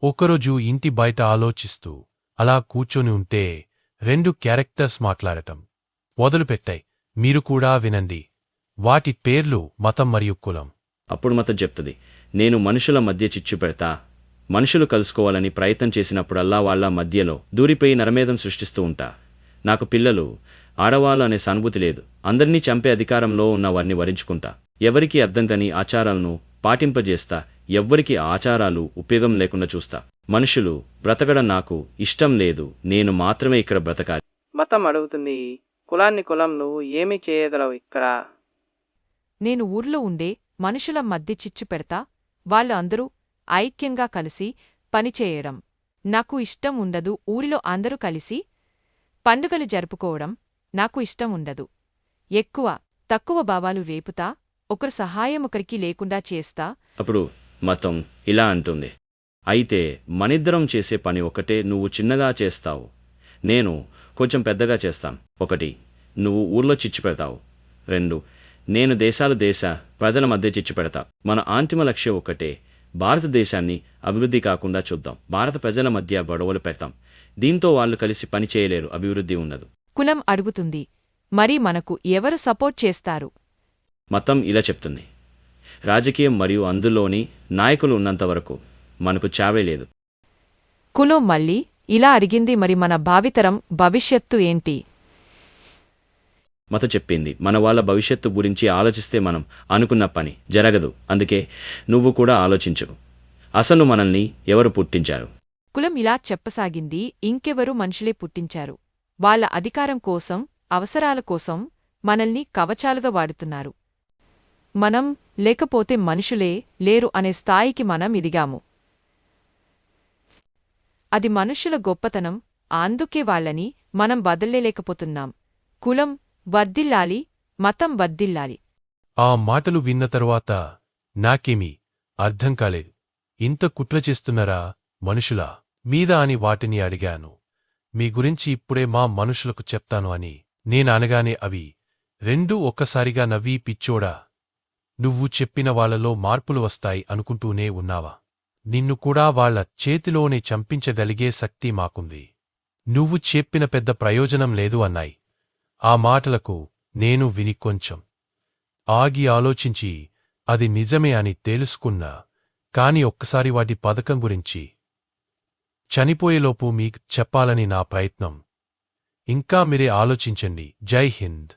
ఒకరోజు ఇంటి బయట ఆలోచిస్తూ అలా కూర్చొని ఉంటే 2 క్యారెక్టర్స్ మాట్లాడటం మొదలుపెట్టాయి. మీరు కూడా వినండి. వాటి పేర్లు మతం మరియు కులం. అప్పుడు మతం చెప్తుంది, నేను మనుషుల మధ్య చిచ్చు పెడతా. మనుషులు కలుసుకోవాలని ప్రయత్నం చేసినప్పుడల్లా వాళ్ళ మధ్యలో దూరిపోయి నరమేధం సృష్టిస్తూ ఉంటా. నాకు పిల్లలు, ఆడవాళ్ళు అనే సానుభూతి లేదు. అందరినీ చంపే అధికారంలో ఉన్న వారిని వరించుకుంటా. ఎవరికీ అర్థం కాని ఆచారాలను పాటింపజేస్తా. ఎవ్వరికి ఆచారాలు ఉపయోగం లేకుండా చూస్తా. మనుషులు బ్రతకడం నాకు ఇష్టం లేదు. నేను మాత్రమే ఇక్కడ బ్రతకాలి. మతం అడుగుతుంది, కులం నువ్వు ఏమి చేయగలవు ఇక్కడ? నేను ఊర్లో ఉండే మనుషుల మధ్య చిచ్చు పెడతా. వాళ్ళు అందరూ ఐక్యంగా కలిసి పనిచేయడం నాకు ఇష్టం ఉండదు. ఊరిలో అందరూ కలిసి పండుగలు జరుపుకోవడం నాకు ఇష్టం ఉండదు. ఎక్కువ తక్కువ భావాలు రేపుతా. ఒకరు సహాయం ఒకరికి లేకుండా చేస్తా. అప్పుడు మతం ఇలా అంటుంది, అయితే మనిద్దరం చేసే పని ఒకటే. నువ్వు చిన్నగా చేస్తావు, నేను కొంచెం పెద్దగా చేస్తాం. 1 నువ్వు ఊర్లో చిచ్చు పెడతావు. 2 నేను దేశ ప్రజల మధ్య చిచ్చు పెడతా. మన అంతిమ లక్ష్యం ఒకటే, భారతదేశాన్ని అభివృద్ధి కాకుండా చూద్దాం. భారత ప్రజల మధ్య గొడవలు పెడతాం. దీంతో వాళ్ళు కలిసి పని చేయలేరు, అభివృద్ధి ఉండదు. కులం అడుగుతుంది, మరి మనకు ఎవరు సపోర్ట్ చేస్తారు? మతం ఇలా చెప్తుంది, రాజకీయం మరియు అందులోని నాయకులు ఉన్నంతవరకు మనకు చావే లేదు. కులం మళ్ళీ ఇలా అడిగింది, మరి మన భావితరం భవిష్యత్తు ఏంటి? మత చెప్పింది, మన వాళ్ళ భవిష్యత్తు గురించి ఆలోచిస్తే మనం అనుకున్న పని జరగదు. అందుకే నువ్వు కూడా ఆలోచించు. అసలు మనల్ని ఎవరు పుట్టించారు? కులం ఇలా చెప్పసాగింది, ఇంకెవరు మనుషులే పుట్టించారు. వాళ్ళ అధికారం కోసం, అవసరాల కోసం మనల్ని కవచాలుగా వాడుతున్నారు. మనం లేకపోతే మనుషులే లేరు అనే స్థాయికి మనం ఎదిగాము. అది మనుష్యుల గొప్పతనం. అందుకే వాళ్ళని మనం వదల్లేలేకపోతున్నాం. కులం వర్ధిల్లాలి, మతం వర్ధిల్లాలి. ఆ మాటలు విన్న తరువాత నాకేమీ అర్థం కాలేదు. ఇంత కుట్ర చేస్తున్నారా మనుషులా మీద అని వాటిని అడిగాను. మీ గురించి ఇప్పుడే మా మనుషులకు చెప్తాను అని నేననగానే అవి 2 ఒక్కసారిగా నవ్వి, పిచ్చోడా, నువ్వు చెప్పిన వాళ్లలో మార్పులు వస్తాయి అనుకుంటూనే ఉన్నావా? నిన్ను కూడా వాళ్ల చేతిలోనే చంపించగలిగే శక్తి మాకుంది. నువ్వు చెప్పిన పెద్ద ప్రయోజనం లేదు అన్నాయి. ఆ మాటలకు నేను విని కొంచెం ఆగి ఆలోచించి అది నిజమే అని తెలుసుకున్నా. కాని ఒక్కసారి వాటి పథకం గురించి చనిపోయేలోపు మీకు చెప్పాలని నా ప్రయత్నం. ఇంకా మీరే ఆలోచించండి. జై హింద్.